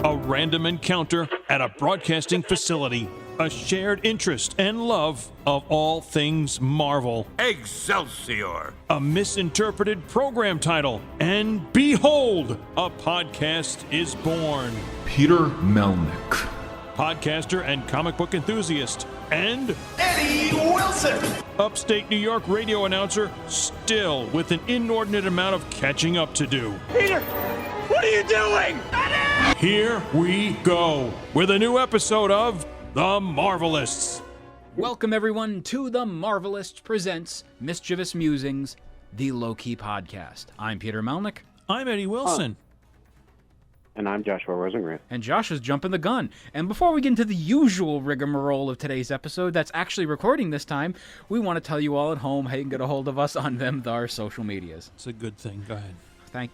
A random encounter at a broadcasting facility. A shared interest and love of all things Marvel. Excelsior! A misinterpreted program title. And behold, a podcast is born. Peter Melnick. Podcaster and comic book enthusiast. And Eddie Wilson! Upstate New York radio announcer, still with an inordinate amount of catching up to do. Peter, what are you doing? Eddie! Here we go with a new episode of The Marvelists. Welcome, everyone, to The Marvelists presents Mischievous Musings, the Loki podcast. I'm Peter Melnick. I'm Eddie Wilson. And I'm Joshua Rosengren. And Josh is jumping the gun. And before we get into the usual rigmarole of today's episode that's actually recording this time, we want to tell you all at home how you can get a hold of us on our social medias. It's a good thing. Go ahead.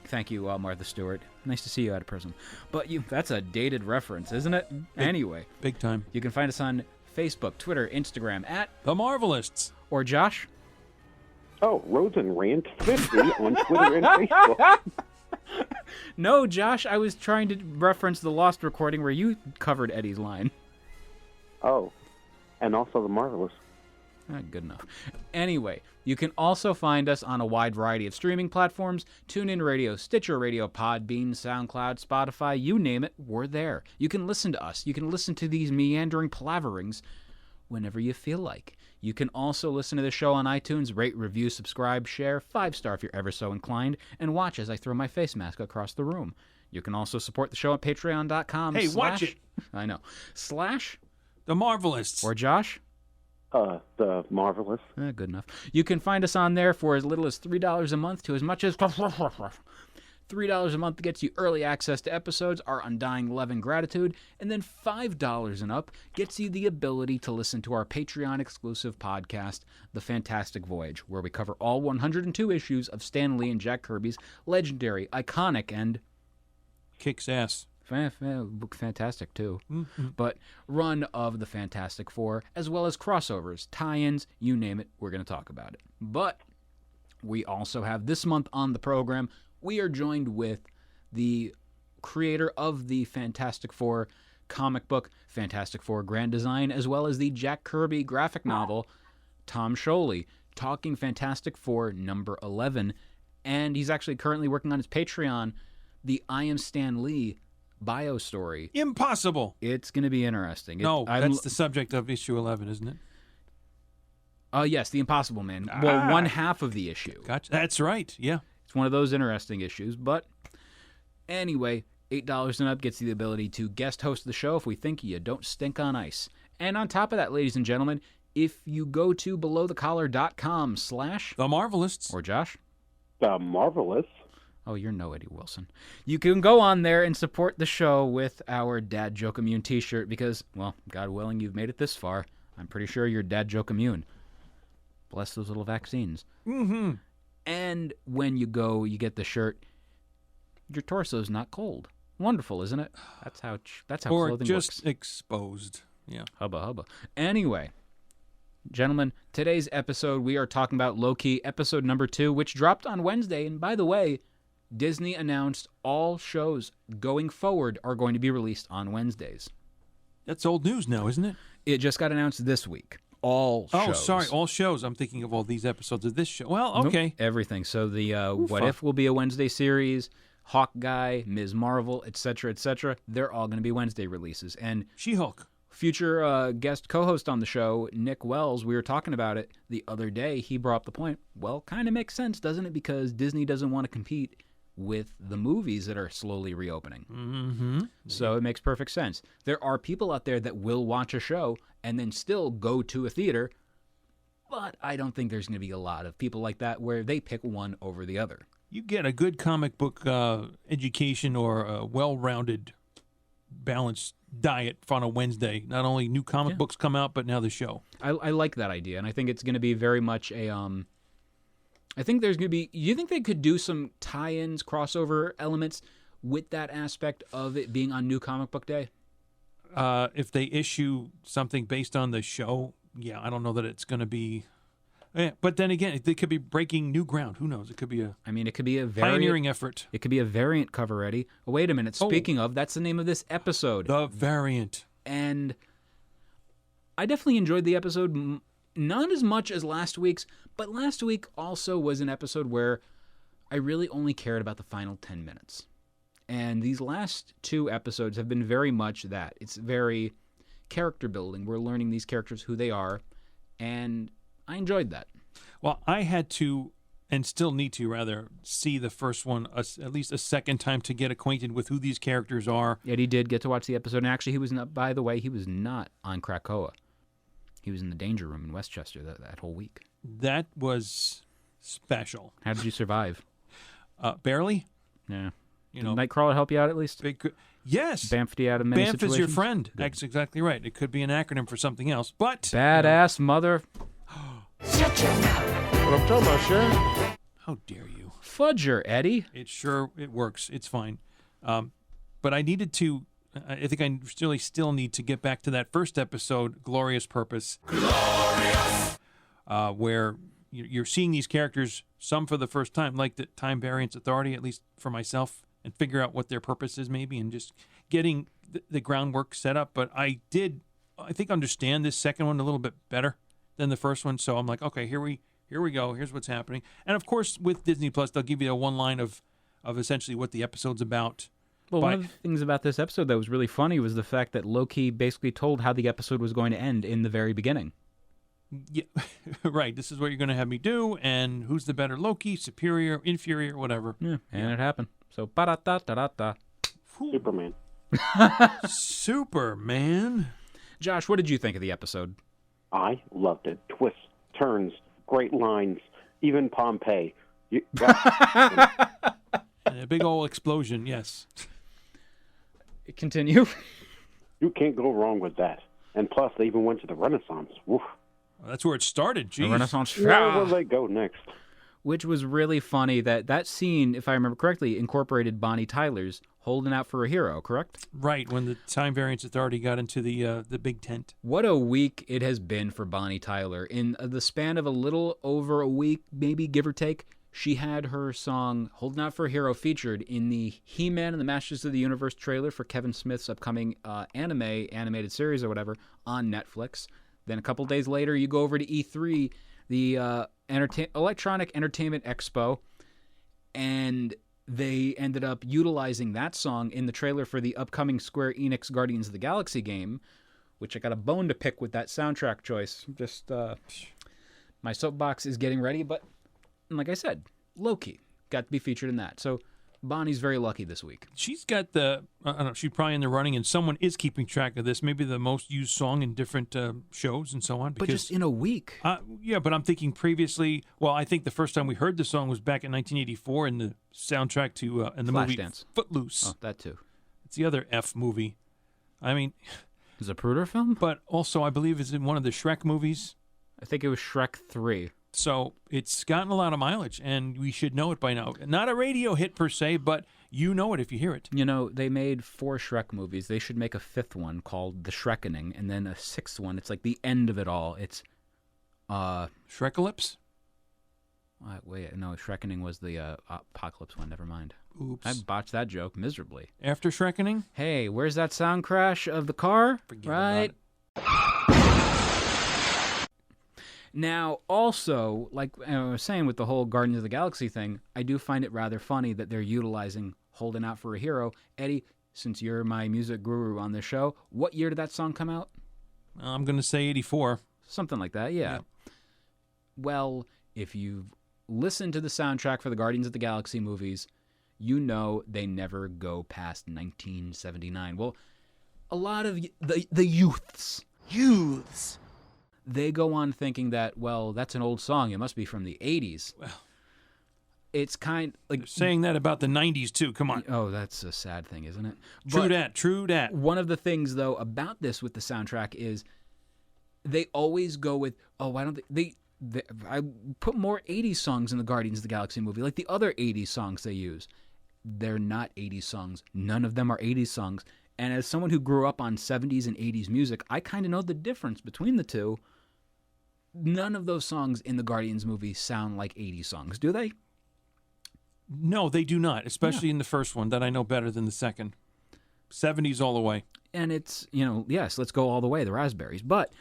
Thank you, Martha Stewart. Nice to see you out of prison. But that's a dated reference, isn't it? Anyway. Big time. You can find us on Facebook, Twitter, Instagram, at The Marvelists. Or Josh? Oh, Rosen Rant 50 on Twitter and Facebook. No, Josh, I was trying to reference the Lost recording where you covered Eddie's line. Oh, and also The Marvelous. Good enough. Anyway, you can also find us on a wide variety of streaming platforms: TuneIn Radio, Stitcher Radio, Podbean, SoundCloud, Spotify, you name it, we're there. You can listen to us. You can listen to these meandering palaverings whenever you feel like. You can also listen to the show on iTunes, rate, review, subscribe, share, 5-star if you're ever so inclined, and watch as I throw my face mask across the room. You can also support the show at patreon.com. Hey, watch it. I know. / The Marvelists. Or Josh? The Marvelous. Good enough. You can find us on there for as little as $3 a month to as much as $3 a month gets you early access to episodes, our undying love and gratitude, and then $5 and up gets you the ability to listen to our Patreon-exclusive podcast, The Fantastic Voyage, where we cover all 102 issues of Stan Lee and Jack Kirby's legendary, iconic, and kicks ass. Fantastic, too. But run of the Fantastic Four, as well as crossovers, tie-ins, you name it, we're going to talk about it. But we also have this month on the program, we are joined with the creator of the Fantastic Four comic book, Fantastic Four Grand Design, as well as the Jack Kirby graphic novel, Tom Scioli, talking Fantastic Four number 11. And he's actually currently working on his Patreon, the I Am Stan Lee bio story. Impossible. It's going to be interesting. That's the subject of issue 11, isn't it? Yes, the Impossible Man. Well, one half of the issue. Gotcha. That's right, yeah. It's one of those interesting issues. But anyway, $8 and up gets you the ability to guest host the show if we think you don't stink on ice. And on top of that, ladies and gentlemen, if you go to belowthecollar.com / The Marvelists. Or Josh? The Marvelous. Oh, you're no Eddie Wilson. You can go on there and support the show with our Dad Joke Immune t-shirt because, well, God willing, you've made it this far. I'm pretty sure you're Dad Joke Immune. Bless those little vaccines. Mm-hmm. And when you go, you get the shirt, your torso's not cold. Wonderful, isn't it? That's how or clothing just works. exposed. Yeah. Hubba hubba. Anyway, gentlemen, today's episode, we are talking about Loki, episode number 2, which dropped on Wednesday. And by the way, Disney announced all shows going forward are going to be released on Wednesdays. That's old news now, isn't it? It just got announced this week. All shows. Oh, sorry, all shows. I'm thinking of all these episodes of this show. Well, okay. Nope, everything. So the What If will be a Wednesday series, Hawkeye, Ms. Marvel, etc., they're all going to be Wednesday releases. And She-Hulk. Future guest co-host on the show, Nick Wells, we were talking about it the other day. He brought up the point, well, kind of makes sense, doesn't it? Because Disney doesn't want to compete with the movies that are slowly reopening. Mm-hmm. So it makes perfect sense. There are people out there that will watch a show and then still go to a theater, but I don't think there's going to be a lot of people like that where they pick one over the other. You get a good comic book education or a well-rounded, balanced diet on a Wednesday. Not only new comic books come out, but now the show. I like that idea, and I think it's going to be very much a... I think there's going to be... You think they could do some tie-ins, crossover elements with that aspect of it being on New Comic Book Day? If they issue something based on the show, yeah, I don't know that it's going to be... Yeah, but then again, they could be breaking new ground. Who knows? It could be a It could be a pioneering effort. It could be a variant cover, Eddie. Oh, wait a minute. Speaking of, that's the name of this episode. The variant. And I definitely enjoyed the episode, not as much as last week's, but last week also was an episode where I really only cared about the final 10 minutes. And these last 2 episodes have been very much that. It's very character building. We're learning these characters, who they are, and I enjoyed that. Well, I had to, and still need to, rather, see the first one at least a second time to get acquainted with who these characters are. Eddie did get to watch the episode, and actually he was not, by the way, he was not on Krakoa. He was in the danger room in Westchester that whole week. That was special. How did you survive? Barely. Yeah. Did Nightcrawler help you out at least? Yes. Bamfed you out of many Bamf situations? is your friend. That's exactly right. It could be an acronym for something else, but... Badass mother... Shut your mouth. What I'm talking about, Sharon? How dare you? Fudger, Eddie. It works. It's fine. But I needed to... I think I still need to get back to that first episode, Glorious Purpose. Glorious! Where you're seeing these characters, some for the first time, like the Time Variance Authority, at least for myself, and figure out what their purpose is maybe, and just getting the groundwork set up. But I think, understand this second one a little bit better than the first one. So I'm like, okay, here we go. Here's what's happening. And of course, with Disney Plus, they'll give you a one line of essentially what the episode's about. Well, one of the things about this episode that was really funny was the fact that Loki basically told how the episode was going to end in the very beginning. Yeah, right. This is what you're going to have me do, and who's the better Loki, superior, inferior, whatever. Yeah, and it happened. So, ba-da-da-da-da-da. Superman. Superman. Josh, what did you think of the episode? I loved it. Twists, turns, great lines, even Pompeii. And a big old explosion, yes. Continue. You can't go wrong with that. And plus, they even went to the Renaissance. Woof. Well, that's where it started. Jeez. The Renaissance Where will they go next? Which was really funny. That scene, if I remember correctly, incorporated Bonnie Tyler's Holding Out for a Hero, correct? Right, when the Time Variance Authority got into the big tent. What a week it has been for Bonnie Tyler. In the span of a little over a week, maybe, give or take, she had her song Holding Out for a Hero featured in the He-Man and the Masters of the Universe trailer for Kevin Smith's upcoming animated series or whatever on Netflix. Then a couple days later, you go over to E3, the Electronic Entertainment Expo, and they ended up utilizing that song in the trailer for the upcoming Square Enix Guardians of the Galaxy game, which I got a bone to pick with that soundtrack choice. Just, my soapbox is getting ready, but like I said, Loki got to be featured in that. So Bonnie's very lucky this week. She's got I don't know, she's probably in the running, and someone is keeping track of this. Maybe the most used song in different shows and so on. But just in a week. Yeah, but I'm thinking previously, well, I think the first time we heard the song was back in 1984 in the soundtrack to in the movie Flashdance. Footloose. Oh, that too. It's the other F movie. I mean... Is it a Zapruder film? But also, I believe, is in one of the Shrek movies. I think it was Shrek 3. So it's gotten a lot of mileage, and we should know it by now. Not a radio hit per se, but you know it if you hear it. You know, they made 4 Shrek movies. They should make a 5th one called The Shrekening, and then a 6th one. It's like the end of it all. It's Shrekolypse? Wait, no, Shrekening was the Apocalypse one. Never mind. Oops. I botched that joke miserably. After Shrekening? Hey, where's that sound crash of the car? Forget right. about it. Now, also, like I was saying with the whole Guardians of the Galaxy thing, I do find it rather funny that they're utilizing Holding Out for a Hero. Eddie, since you're my music guru on this show, what year did that song come out? I'm going to say 84. Something like that, yeah. Well, if you've listened to the soundtrack for the Guardians of the Galaxy movies, you know they never go past 1979. Well, a lot of the youths, they go on thinking that, well, that's an old song. It must be from the 80s. Well, it's kind like... They're saying that about the 90s, too. Come on. Oh, that's a sad thing, isn't it? True that. One of the things, though, about this with the soundtrack is they always go with, oh, why don't they I put more 80s songs in the Guardians of the Galaxy movie, like the other 80s songs they use. They're not 80s songs. None of them are 80s songs. And as someone who grew up on 70s and 80s music, I kind of know the difference between the two. none of those songs in the Guardians movie sound like 80s songs, do they? No, they do not, especially in the first one that I know better than the second. 70s all the way. And it's, yes, let's go all the way, the Raspberries. But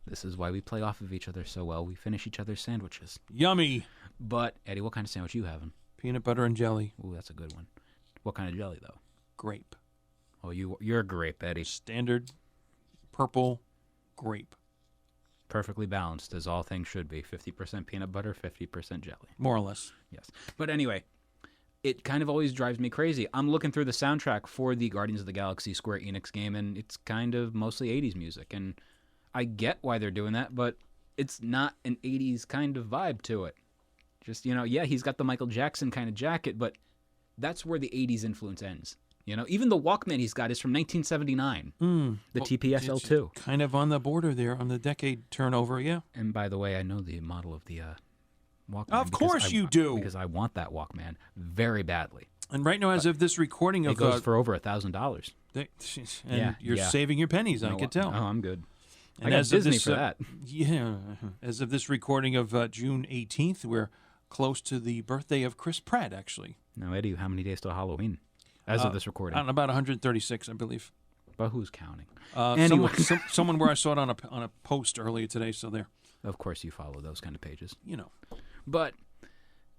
this is why we play off of each other so well. We finish each other's sandwiches. Yummy. But, Eddie, what kind of sandwich you having? Peanut butter and jelly. Ooh, that's a good one. What kind of jelly, though? Grape. Oh, you're a grape, Eddie. Standard purple grape. Perfectly balanced, as all things should be. 50% peanut butter, 50% jelly. More or less. Yes. But anyway, it kind of always drives me crazy. I'm looking through the soundtrack for the Guardians of the Galaxy Square Enix game, and it's kind of mostly 80s music. And I get why they're doing that, but it's not an 80s kind of vibe to it. Just, yeah, he's got the Michael Jackson kind of jacket, but that's where the 80s influence ends. Even the Walkman he's got is from 1979. The TPS-L2. Kind of on the border there, on the decade turnover, yeah. And by the way, I know the model of the Walkman. Of course you do. Because I want that Walkman very badly. And right now, as of this recording of... It goes for over $1,000. And you're saving your pennies, I can tell. No, I'm good. And I got as Disney of this, for that. Yeah. As of this recording of June 18th, we're close to the birthday of Chris Pratt, actually. Now, Eddie, how many days till Halloween? As of this recording. About 136, I believe. But who's counting? Anyway. Someone where I saw it on a post earlier today, so there. Of course you follow those kind of pages. But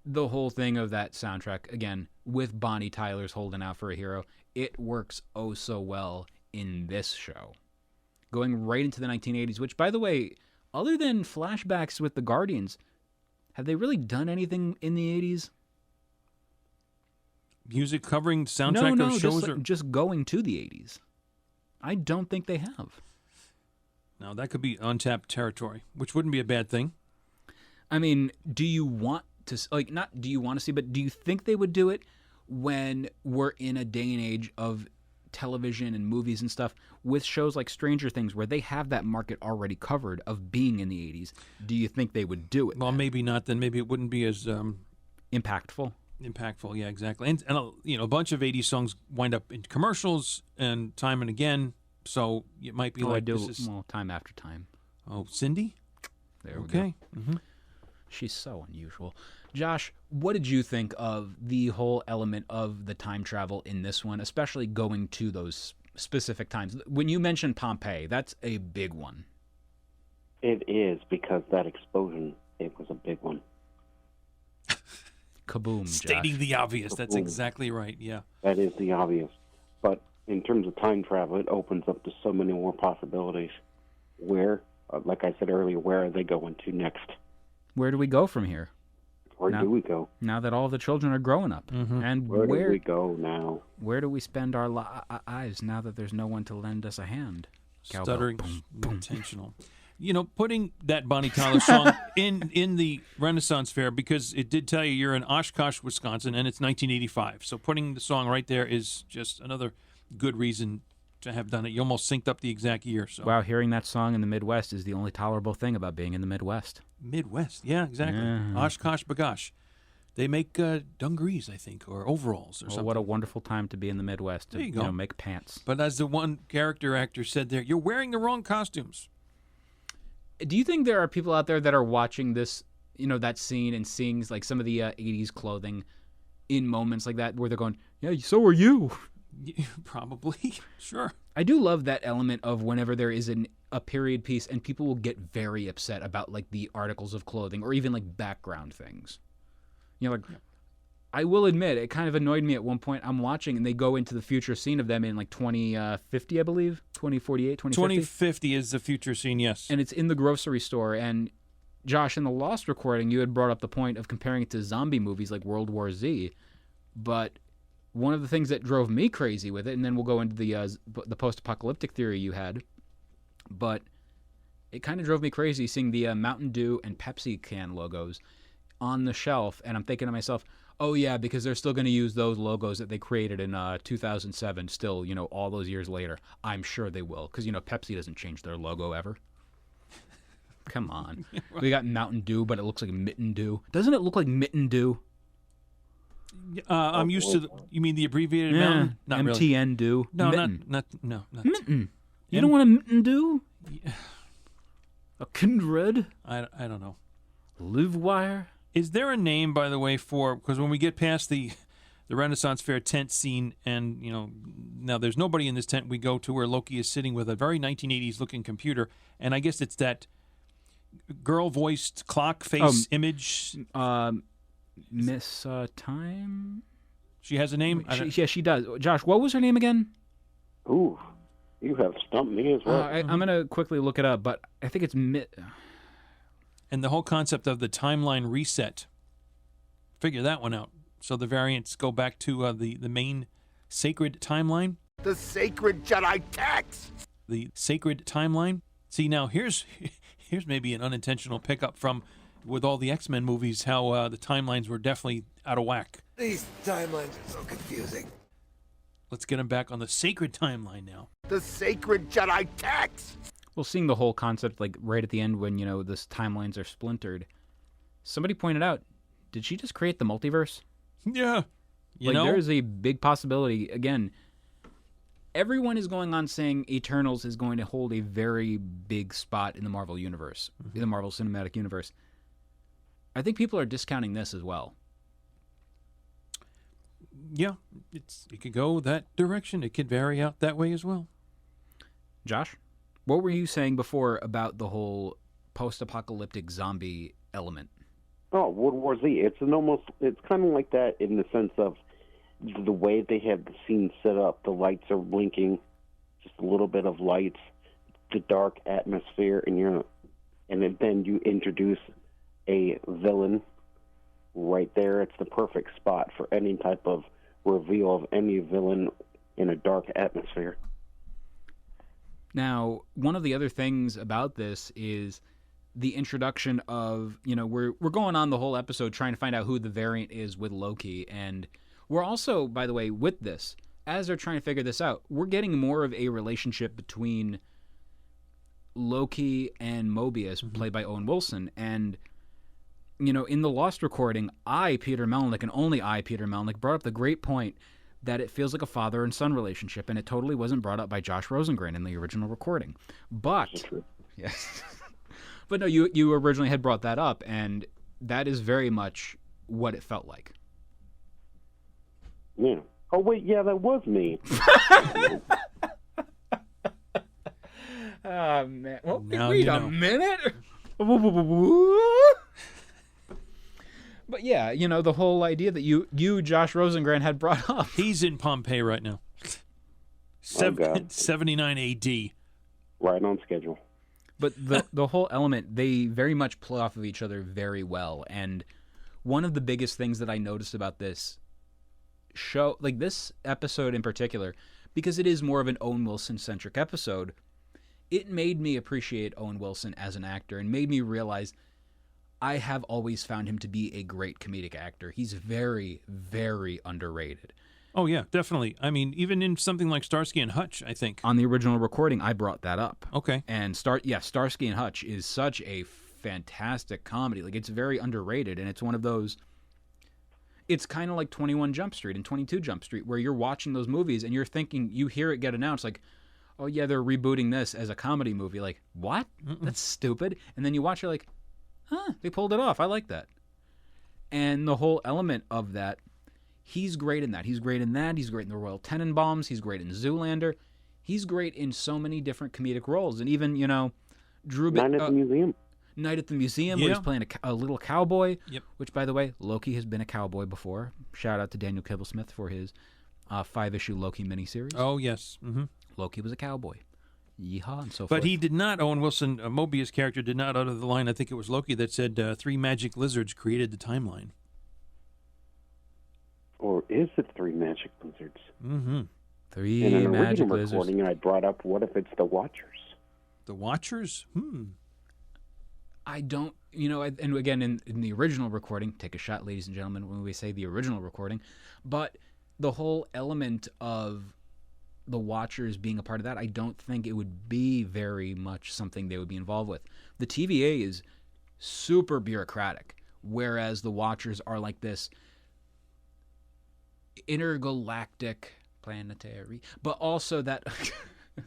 the whole thing of that soundtrack, again, with Bonnie Tyler's Holding Out for a Hero, it works oh so well in this show. Going right into the 1980s, which, by the way, other than flashbacks with the Guardians, have they really done anything in the 80s? Music covering soundtrack of shows? Just going to the 80s. I don't think they have. Now, that could be untapped territory, which wouldn't be a bad thing. I mean, do you want to, not do you want to see, but do you think they would do it when we're in a day and age of television and movies and stuff with shows like Stranger Things where they have that market already covered of being in the 80s? Do you think they would do it? Well, maybe not. Then maybe it wouldn't be as... impactful? Impactful, yeah, exactly. And a bunch of 80s songs wind up in commercials and time and again, so it might be time after time. Oh, Cindy? There we go. Mm-hmm. She's so unusual. Josh, what did you think of the whole element of the time travel in this one, especially going to those specific times? When you mentioned Pompeii, that's a big one. It is, because that explosion, it was a big one. Kaboom, Stating Josh. the obvious. That's exactly right, yeah. That is the obvious. But in terms of time travel, it opens up to so many more possibilities. Where, like I said earlier, where are they going to next? Where do we go from here? Where do we go? Now that all the children are growing up. Mm-hmm. And where do we go now? Where do we spend our lives now that there's no one to lend us a hand? Stuttering, intentional. Putting that Bonnie Tyler song in the Renaissance Fair, because it did tell you you're in Oshkosh, Wisconsin, and it's 1985. So putting the song right there is just another good reason to have done it. You almost synced up the exact year. So. Wow, hearing that song in the Midwest is the only tolerable thing about being in the Midwest. Midwest, yeah, exactly. Yeah. Oshkosh, Bagosh. They make dungarees, I think, or overalls or something. What a wonderful time to be in the Midwest to there you go. Make pants. But as the one character actor said there, you're wearing the wrong costumes. Do you think there are people out there that are watching this, that scene and seeing like some of the 80s clothing in moments like that where they're going, yeah, so are you? Probably, sure. I do love that element of whenever there is a period piece and people will get very upset about like the articles of clothing or even like background things. I will admit, it kind of annoyed me at one point. I'm watching and they go into the future scene of them in like 2050, I believe, 2048, 2050. 2050 is the future scene, yes. And it's in the grocery store. And Josh, in the Lost recording, you had brought up the point of comparing it to zombie movies like World War Z. But one of the things that drove me crazy with it, and then we'll go into the post-apocalyptic theory you had, but it kind of drove me crazy seeing the Mountain Dew and Pepsi can logos on the shelf. And I'm thinking to myself, oh, yeah, because they're still going to use those logos that they created in 2007 still, all those years later. I'm sure they will, because, Pepsi doesn't change their logo ever. Come on. Right. We got Mountain Dew, but it looks like Mitten Dew. Doesn't it look like Mitten Dew? I'm used to you mean the abbreviated Mountain? Not MTN really. Dew. No, Mitten. not. Mitten. You don't want a Mitten Dew? Yeah. A kindred? I don't know. Livewire? Is there a name, by the way, for, because when we get past the Renaissance Fair tent scene, and now there's nobody in this tent, we go to where Loki is sitting with a very 1980s looking computer, and I guess it's that girl voiced clock face image. Miss Time? She has a name? Yeah, she does. Josh, what was her name again? Ooh, you have stumped me as well. I'm going to quickly look it up, but I think it's And the whole concept of the timeline reset, figure that one out. So the variants go back to the main sacred timeline. The sacred Jedi text. The sacred timeline. See, now here's maybe an unintentional pickup from, with all the X-Men movies, how the timelines were definitely out of whack. These timelines are so confusing. Let's get them back on the sacred timeline now. The sacred Jedi text. Well, seeing the whole concept, like, right at the end when, this timelines are splintered, somebody pointed out, did she just create the multiverse? Yeah. You know? There's a big possibility. Again, everyone is going on saying Eternals is going to hold a very big spot in the Marvel universe, in the Marvel Cinematic Universe. I think people are discounting this as well. Yeah, it could go that direction. It could vary out that way as well. Josh, what were you saying before about the whole post-apocalyptic zombie element? Oh, World War Z. It's kind of like that in the sense of the way they have the scene set up. The lights are blinking, just a little bit of lights, the dark atmosphere, and then you introduce a villain right there. It's the perfect spot for any type of reveal of any villain in a dark atmosphere. Now, one of the other things about this is the introduction of, we're going on the whole episode trying to find out who the variant is with Loki, and we're also, by the way, with this, as they're trying to figure this out, we're getting more of a relationship between Loki and Mobius, played by Owen Wilson, and in the Lost recording, Peter Melnick, and only Peter Melnick, brought up the great point that it feels like a father and son relationship, and it totally wasn't brought up by Josh Rosengren in the original recording. But, yes, but no, you originally had brought that up, and that is very much what it felt like. Yeah. Oh wait, yeah, that was me. Oh man! Well, now wait a minute. But yeah, the whole idea that you Josh Rosengren had brought up. He's in Pompeii right now. 79 AD. Right on schedule. But the whole element, they very much play off of each other very well. And one of the biggest things that I noticed about this show, like this episode in particular, because it is more of an Owen Wilson-centric episode, it made me appreciate Owen Wilson as an actor and made me realize I have always found him to be a great comedic actor. He's very, very underrated. Oh, yeah, definitely. I mean, even in something like Starsky and Hutch, I think. On the original recording, I brought that up. Okay. And Starsky and Hutch is such a fantastic comedy. Like, it's very underrated, and it's one of those... It's kind of like 21 Jump Street and 22 Jump Street, where you're watching those movies, and you're thinking, you hear it get announced, like, oh, yeah, they're rebooting this as a comedy movie. Like, what? That's stupid. And then you watch it like, huh, they pulled it off. I like that. And the whole element of that, he's great in that. He's great in that. He's great in the Royal Tenenbaums. He's great in Zoolander. He's great in so many different comedic roles. And even, Drew... Night at the Museum. Night at the Museum, where he's playing a little cowboy. Yep. Which, by the way, Loki has been a cowboy before. Shout out to Daniel Kibblesmith for his 5-issue Loki miniseries. Oh, yes. Mm-hmm. Loki was a cowboy. Yeehaw, and so forth. But he did not, Owen Wilson, Mobius character, did not utter the line, I think it was Loki, that said 3 magic lizards created the timeline. Or is it 3 magic lizards? Mm-hmm. 3 In an magic original lizards. recording, I brought up, what if it's the Watchers? The Watchers? I don't, and again, in the original recording, take a shot, ladies and gentlemen, when we say the original recording, but the whole element of the Watchers being a part of that, I don't think it would be very much something they would be involved with. The TVA is super bureaucratic, whereas the Watchers are like this intergalactic, planetary, but also that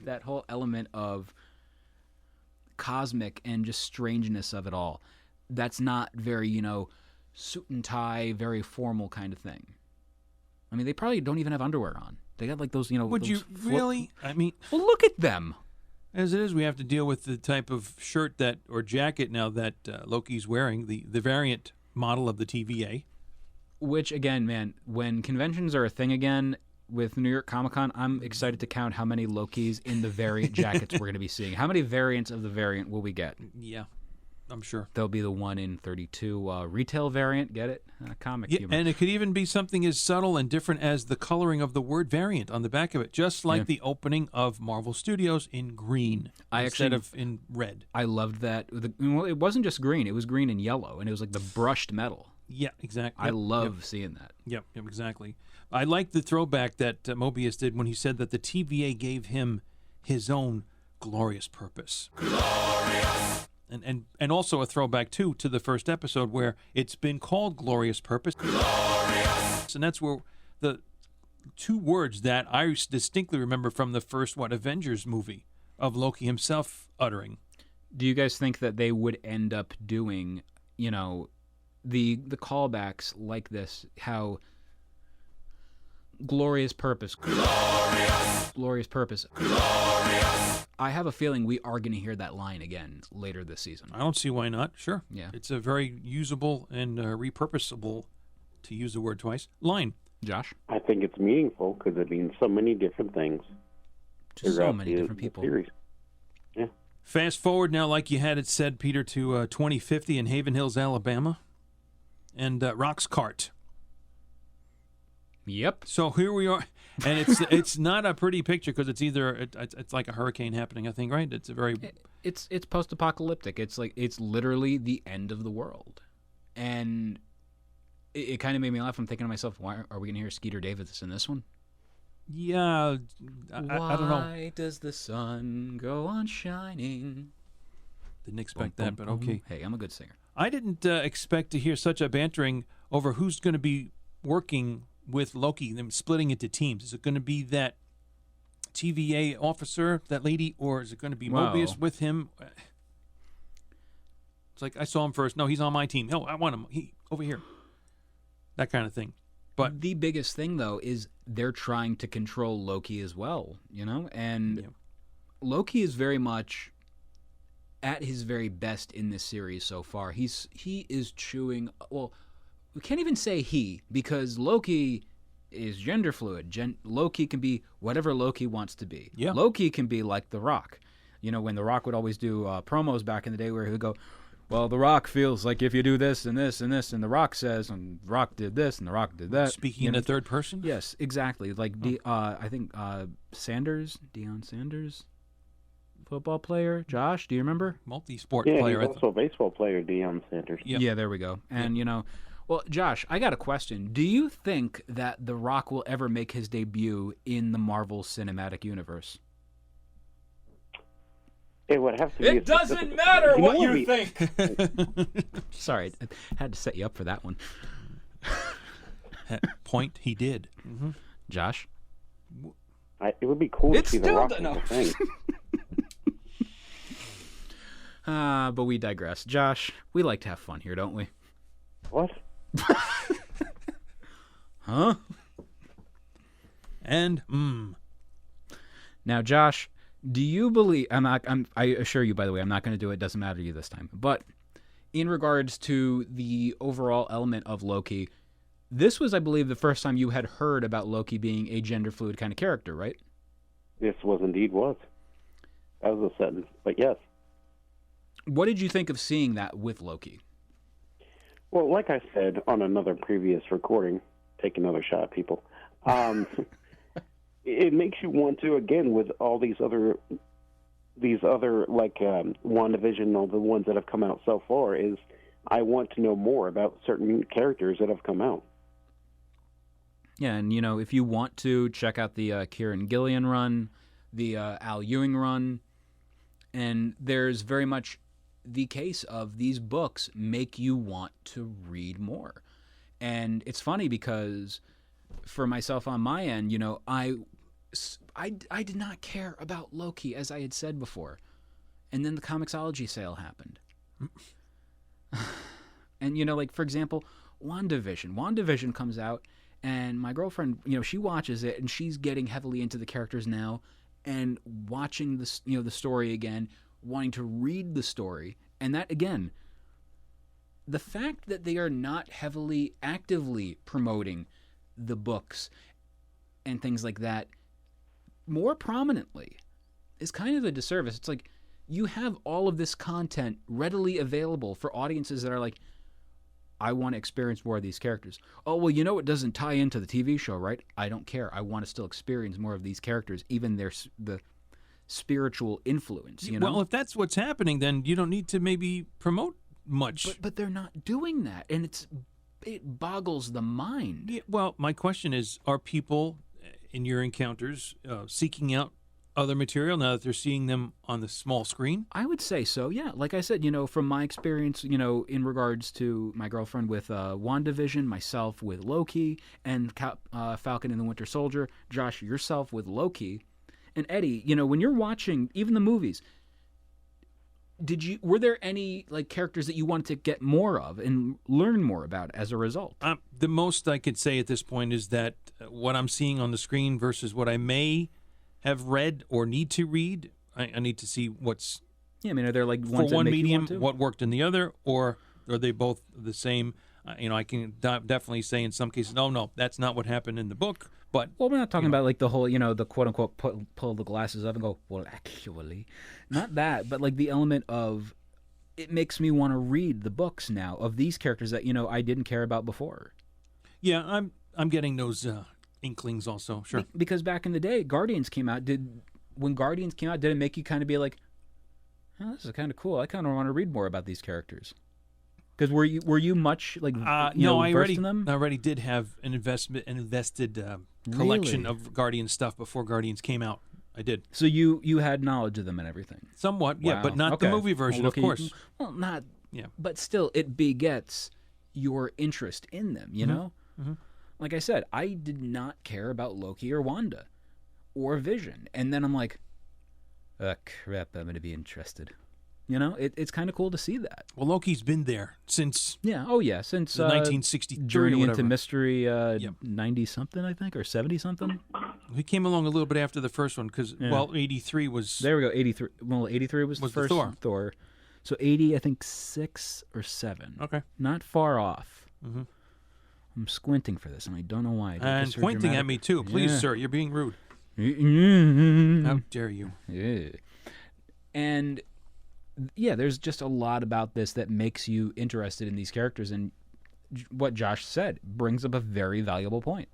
that whole element of cosmic and just strangeness of it all. That's not very, suit and tie, very formal kind of thing. I mean, they probably don't even have underwear on. They got like those, Would those you really? I mean, well, look at them. as it is, we have to deal with the type of shirt or jacket now that Loki's wearing, the variant model of the TVA. Which, again, man, when conventions are a thing again with New York Comic-Con, I'm excited to count how many Lokis in the variant jackets we're going to be seeing. How many variants of the variant will we get? Yeah, I'm sure. There'll be the 1 in 32 retail variant, get it? Comic humor. And it could even be something as subtle and different as the coloring of the word variant on the back of it, just like the opening of Marvel Studios in green instead of in red. I loved that. Well, it wasn't just green. It was green and yellow, and it was like the brushed metal. Yeah, exactly. I love seeing that. Yep, exactly. I like the throwback that Mobius did when he said that the TVA gave him his own glorious purpose. Glorious! And also a throwback, too, to the first episode where it's been called Glorious Purpose. Glorious! And that's where the two words that I distinctly remember from the first, Avengers movie of Loki himself uttering. Do you guys think that they would end up doing, the callbacks like this, how glorious purpose, glorious purpose, glorious. I have a feeling we are going to hear that line again later this season. I don't see why not. Sure. Yeah. It's a very usable and repurposable, to use the word twice, line. Josh? I think it's meaningful because it means so many different things. Just so many different people. Series. Yeah. Fast forward now, like you had it said, Peter, to 2050 in Haven Hills, Alabama, and Rock's cart. Yep. So here we are, and it's not a pretty picture because it's either it's like a hurricane happening, I think, right? It's a very it's post-apocalyptic. It's like it's literally the end of the world, and it kind of made me laugh. I'm thinking to myself, why are we going to hear Skeeter Davis in this one? Yeah, I don't know. Why does the sun go on shining? Didn't expect that, but okay. Hey, I'm a good singer. I didn't expect to hear such a bantering over who's going to be working with Loki, them splitting into teams. Is it going to be that TVA officer, that lady, or is it going to be Mobius with him? It's like, I saw him first. No, he's on my team. No, I want him. He over here. That kind of thing. But the biggest thing, though, is they're trying to control Loki as well, And Loki is very much at his very best in this series so far. He is chewing... Well, we can't even say he, because Loki is gender fluid. Loki can be whatever Loki wants to be. Yeah. Loki can be like The Rock. When The Rock would always do promos back in the day where he would go, well, The Rock feels like if you do this and this and this, and The Rock says, and The Rock did this, and The Rock did that. Speaking in the third person? Yes, exactly. Like, I think Deion Sanders, football player. Josh, do you remember? Multi-sport Yeah, player. he's also a baseball player, Deion Sanders. Yeah, there we go. And, well, Josh, I got a question. Do you think that The Rock will ever make his debut in the Marvel Cinematic Universe? It would have to be. It doesn't matter what you think. think. Sorry, I had to set you up for that one. Point, he did. Mm-hmm. Josh? It would be cool to see The Rock in the thing. But we digress. Josh, we like to have fun here, don't we? What? Huh? And Now, Josh, do you believe? I assure you, by the way, I'm not going to do it. Doesn't matter to you this time. But in regards to the overall element of Loki, this was, I believe, the first time you had heard about Loki being a gender fluid kind of character, right? This was. That was a sentence, but yes. What did you think of seeing that with Loki? Well, like I said on another previous recording, take another shot, people. It makes you want to, again, with all these other like WandaVision, all the ones that have come out so far, is I want to know more about certain characters that have come out. Yeah, and if you want to check out the Kieran Gillian run, the Al Ewing run, and there's very much the case of these books make you want to read more. And it's funny because for myself on my end, I did not care about Loki, as I had said before. And then the Comixology sale happened. And, like, for example, WandaVision. WandaVision comes out, and my girlfriend, she watches it, and she's getting heavily into the characters now and watching this, the story again, wanting to read the story. And that, again, the fact that they are not heavily, actively promoting the books and things like that more prominently is kind of a disservice. It's like you have all of this content readily available for audiences that are like, I want to experience more of these characters. Oh, well, it doesn't tie into the TV show, right? I don't care. I want to still experience more of these characters, even the spiritual influence, Well, if that's what's happening, then you don't need to maybe promote much. But they're not doing that, and it boggles the mind. Yeah, well, my question is, are people in your encounters seeking out other material now that they're seeing them on the small screen? I would say so, yeah. Like I said, from my experience, in regards to my girlfriend with WandaVision, myself with Loki, and Falcon and the Winter Soldier, Josh, yourself with Loki, and Eddie, when you're watching even the movies, were there any like characters that you wanted to get more of and learn more about as a result? The most I could say at this point is that what I'm seeing on the screen versus what I may have read or need to read, I need to see what's are there like for ones that one make you medium want to? what worked in the other, or are they both the same? I can definitely say in some cases, no, that's not what happened in the book. But well, we're not talking about like the whole, the quote unquote pull the glasses up and go, well, actually, not that, but like the element of it makes me want to read the books now of these characters that I didn't care about before. Yeah, I'm getting those inklings also. Sure, because back in the day, Guardians came out. When Guardians came out, did it make you kind of be like, oh, this is kind of cool. I kind of want to read more about these characters. Because were you much like no? I versed in them? already did have an invested collection of Guardian stuff before Guardians came out. I did. So you had knowledge of them and everything. Somewhat, yeah, Wow. but not the movie version, Well, of course. Well, not. Yeah, but still, it begets your interest in them. Mm-hmm. Like I said, I did not care about Loki or Wanda or Vision, and then I'm like, oh crap, I'm going to be interested. It's kind of cool to see that. Well, Loki's been there since since 1963 Journey or whatever. into Mystery 90-something, I think, or 70-something. He came along a little bit after the first one because, 83 was... There we go, 83. Well, 83 was the first Thor. So 80, I think 6 or 7. Okay. Not far off. Mm-hmm. I'm squinting for this, and I don't know why. And pointing at me, too. Please, sir, you're being rude. How dare you? Yeah. And... yeah, there's just a lot about this that makes you interested in these characters, and what Josh said brings up a very valuable point.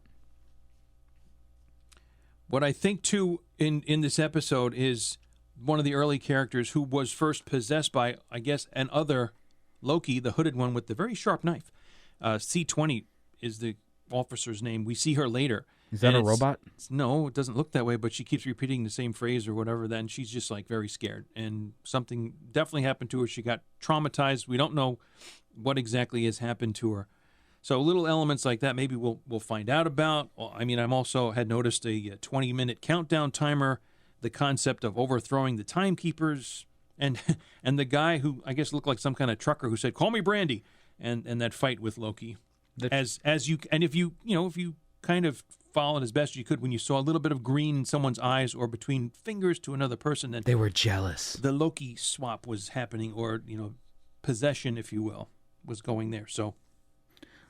What I think, too, in this episode is one of the early characters who was first possessed by, I guess, an other Loki, the hooded one with the very sharp knife. C-20 is the officer's name. We see her later. Is that a robot? No, it doesn't look that way, but she keeps repeating the same phrase or whatever. Then she's just like very scared, and something definitely happened to her. She got traumatized. We don't know what exactly has happened to her. So little elements like that, maybe we'll find out about. I mean, I'm also had noticed a 20-minute countdown timer, the concept of overthrowing the timekeepers, and the guy who I guess looked like some kind of trucker who said, "Call me Brandy," and that fight with Loki. If you kind of followed as best you could when you saw a little bit of green in someone's eyes or between fingers to another person, that they were jealous. The Loki swap was happening, or possession, if you will, was going there. So,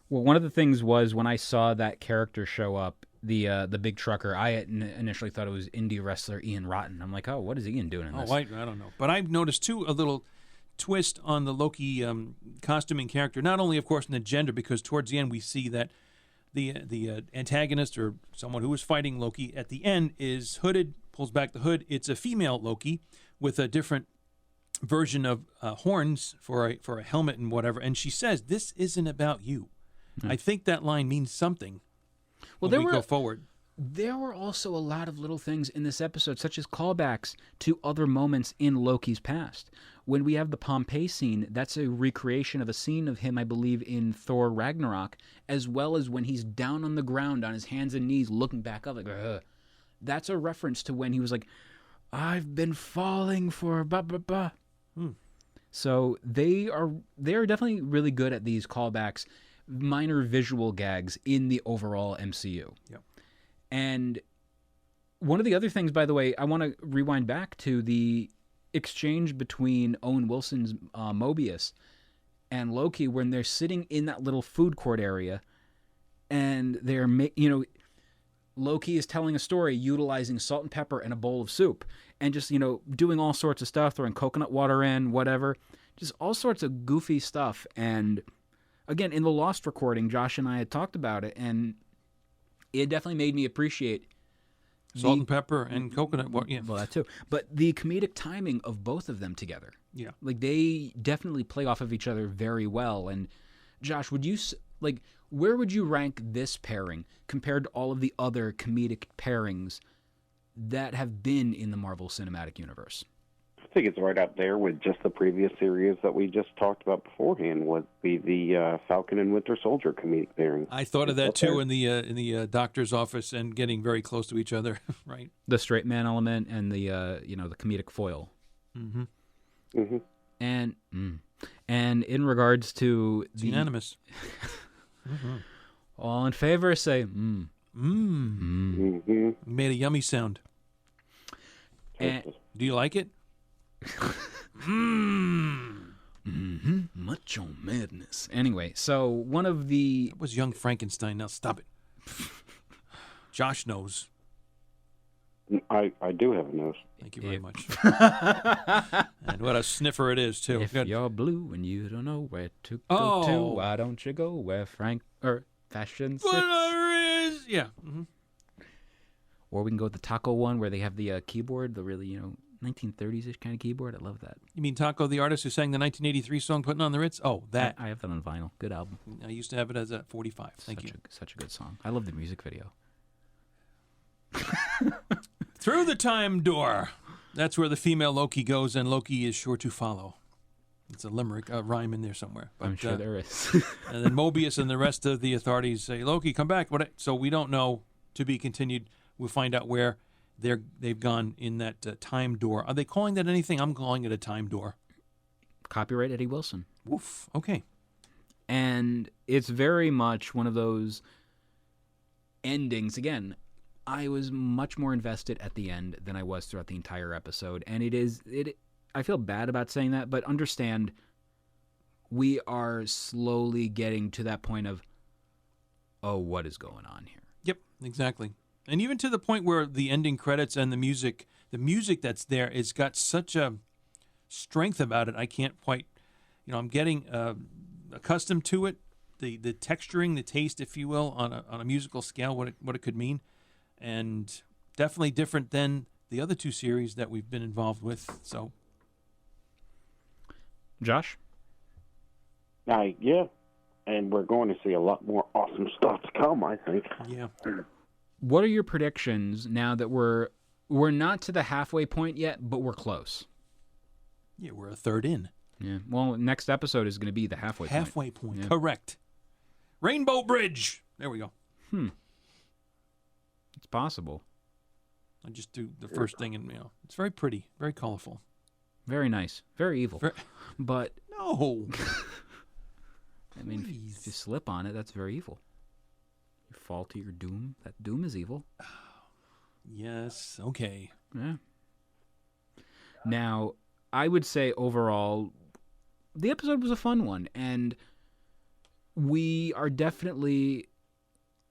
well, one of the things was when I saw that character show up, the big trucker, I initially thought it was indie wrestler Ian Rotten. I'm like, oh, what is Ian doing in this? Oh, I don't know, but I've noticed too a little twist on the Loki costuming character. Not only, of course, in the gender, because towards the end we see that the antagonist or someone who was fighting Loki at the end is hooded, pulls back the hood. It's a female Loki with a different version of horns for a helmet and whatever. And she says, "This isn't about you." I think that line means something. Well, when we go forward. There were also a lot of little things in this episode, such as callbacks to other moments in Loki's past. When we have the Pompeii scene, that's a recreation of a scene of him, I believe, in Thor Ragnarok, as well as when he's down on the ground on his hands and knees looking back up like, ugh. That's a reference to when he was like, I've been falling for blah, blah, blah. So they are definitely really good at these callbacks, minor visual gags in the overall MCU. Yep. And one of the other things, by the way, I want to rewind back to the exchange between Owen Wilson's Mobius and Loki when they're sitting in that little food court area, and they're Loki is telling a story utilizing salt and pepper and a bowl of soup, and just doing all sorts of stuff, throwing coconut water in, whatever, just all sorts of goofy stuff. And again, in the Lost recording, Josh and I had talked about it, and it definitely made me appreciate Salt and pepper and coconut water. Yeah. Well, that too. But the comedic timing of both of them together. Yeah. Like, they definitely play off of each other very well. And Josh, where would you rank this pairing compared to all of the other comedic pairings that have been in the Marvel Cinematic Universe? I think it's right up there with just the previous series that we just talked about beforehand, would be the Falcon and Winter Soldier comedic pairing. I thought of that too in the doctor's office and getting very close to each other, right? The straight man element and the the comedic foil. Mm-hmm. And in regards to It's unanimous. All in favor, say Made a yummy sound. And, Do you like it? Macho madness. Anyway, so one of the That was young Frankenstein. Now stop it. Josh knows. I do have a nose. Thank you very much. And what a sniffer it is, too. If Good. you're blue and you don't know where to go to, Oh. why don't you go where fashion sits? Whatever is. Yeah. Mm-hmm. Or we can go with the taco one where they have the keyboard, the really 1930s-ish kind of keyboard. I love that. You mean Taco, the artist who sang the 1983 song "Putting on the Ritz"? Oh, that. I have that on vinyl. Good album. I used to have it as a 45. Thank you. Such a good song. I love the music video. Through the time door. That's where the female Loki goes, and Loki is sure to follow. It's a limerick, a rhyme in there somewhere. But, I'm sure there is. And then Mobius and the rest of the authorities say, "Loki, come back." So we don't know. To be continued. We'll find out where they've gone in that time door. Are they calling that anything? I'm calling it a time door. Copyright Eddie Wilson. Woof. Okay. And it's very much one of those endings. Again, I was much more invested at the end than I was throughout the entire episode. And I feel bad about saying that, but understand we are slowly getting to that point of, oh, what is going on here? Yep, exactly. And even to the point where the ending credits and the music that's there, it's got such a strength about it. I can't quite, I'm getting accustomed to it, the texturing, the taste, if you will, on a musical scale, what it could mean, and definitely different than the other two series that we've been involved with. So, Josh? Yeah. And we're going to see a lot more awesome stuff to come, I think. yeah. What are your predictions now that we're not to the halfway point yet, but we're close? Yeah, we're a third in. Yeah. Well, next episode is going to be the halfway point. Halfway point. Yeah. Correct. Rainbow Bridge. There we go. It's possible. I just do the first thing, and it's very pretty, very colorful. Very nice. Very evil. But No. I mean, if you slip on it, that's very evil. You fall to your doom. That doom is evil. Yes. Okay. Yeah. Now, I would say overall, the episode was a fun one, and we are definitely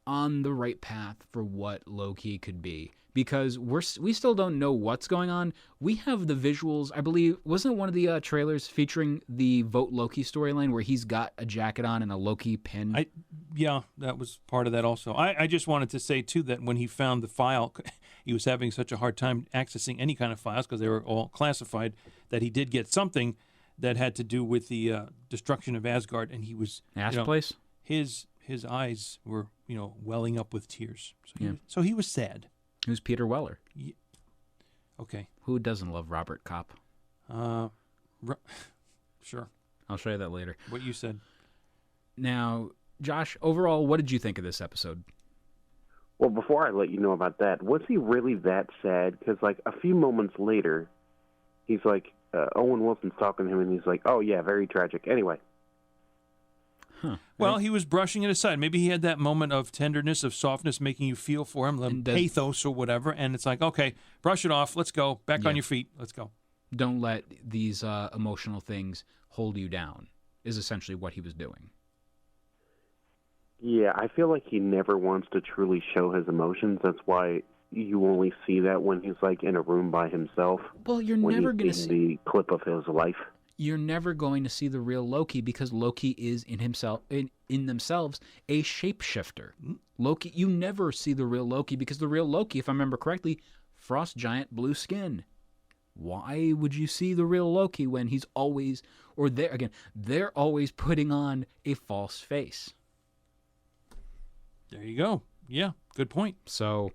on the right path for what Loki could be, because we still don't know what's going on. We have the visuals. I believe, wasn't one of the trailers featuring the Vote Loki storyline where he's got a jacket on and a Loki pin? Yeah, that was part of that also. I just wanted to say, too, that when he found the file, he was having such a hard time accessing any kind of files because they were all classified, that he did get something that had to do with the destruction of Asgard, and he was... Place? His eyes were, welling up with tears. So, Yeah. So he was sad. Who's Peter Weller? Yeah. Okay. Who doesn't love Robert Kopp? Sure. I'll show you that later. What you said. Now, Josh, overall, what did you think of this episode? Well, before I let you know about that, was he really that sad? Because, like, a few moments later, he's like, Owen Wilson's talking to him, and he's like, oh, yeah, very tragic. Anyway. Well, he was brushing it aside. Maybe he had that moment of tenderness, of softness, making you feel for him, pathos or whatever, and it's like, okay, brush it off. Let's go. Back on your feet. Let's go. Don't let these emotional things hold you down, is essentially what he was doing. Yeah, I feel like he never wants to truly show his emotions. That's why you only see that when he's, like, in a room by himself. Well, you're never going to see the clip of his life. You're never going to see the real Loki because Loki is in themselves a shapeshifter. Loki, you never see the real Loki because the real Loki, if I remember correctly, frost giant, blue skin. Why would you see the real Loki when he's always, or they're always putting on a false face? There you go. Yeah, good point. So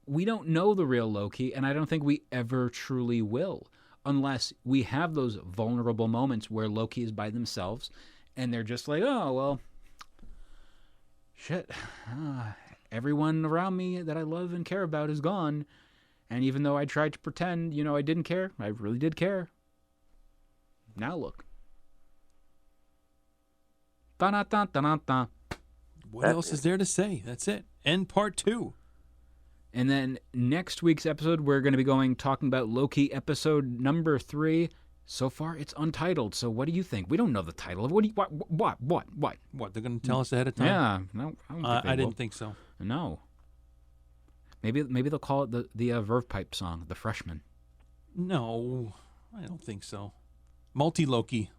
we don't know the real Loki, and I don't think we ever truly will, unless we have those vulnerable moments where Loki is by themselves, and they're just like, oh, well, shit, everyone around me that I love and care about is gone, and even though I tried to pretend, I didn't care, I really did care. Now look. Da-da-da-da-da-da. What else is there to say? That's it. End part 2. And then next week's episode, we're going to be talking about Loki episode number 3. So far, it's untitled. So what do you think? We don't know the title of it. What? What, they're going to tell us ahead of time? Yeah. No, I don't think they I will. didn't think so. No. Maybe they'll call it the Verve Pipe song, The Freshman. No, I don't think so. Multi-Loki.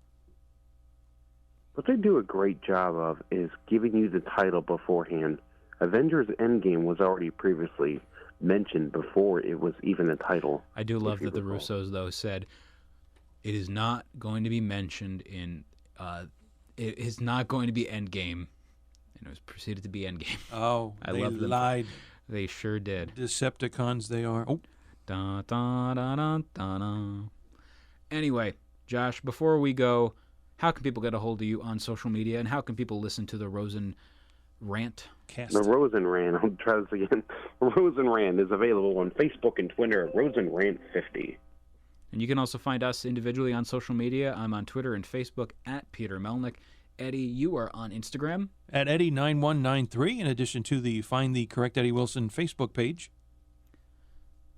What they do a great job of is giving you the title beforehand. Avengers Endgame was already previously mentioned before it was even a title. I do love that the Russos, though, said it is not going to be mentioned in... it is not going to be Endgame. And it was proceeded to be Endgame. Oh, they love them. lied. They sure did. Decepticons they are. Oh. Da, da, da, da, da, da. Anyway, Josh, before we go, how can people get a hold of you on social media, and how can people listen to the Rosen Rant Cast? The Rosen Rant, I'll try this again. Rosen Rant is available on Facebook and Twitter at Rosen Rant 50. And you can also find us individually on social media. I'm on Twitter and Facebook at Peter Melnick. Eddie, you are on Instagram. At Eddie9193, in addition to the Find the Correct Eddie Wilson Facebook page.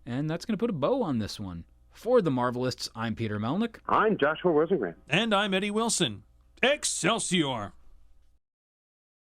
And that's going to put a bow on this one. For the Marvelists, I'm Peter Melnick. I'm Joshua Rosengrant. And I'm Eddie Wilson. Excelsior!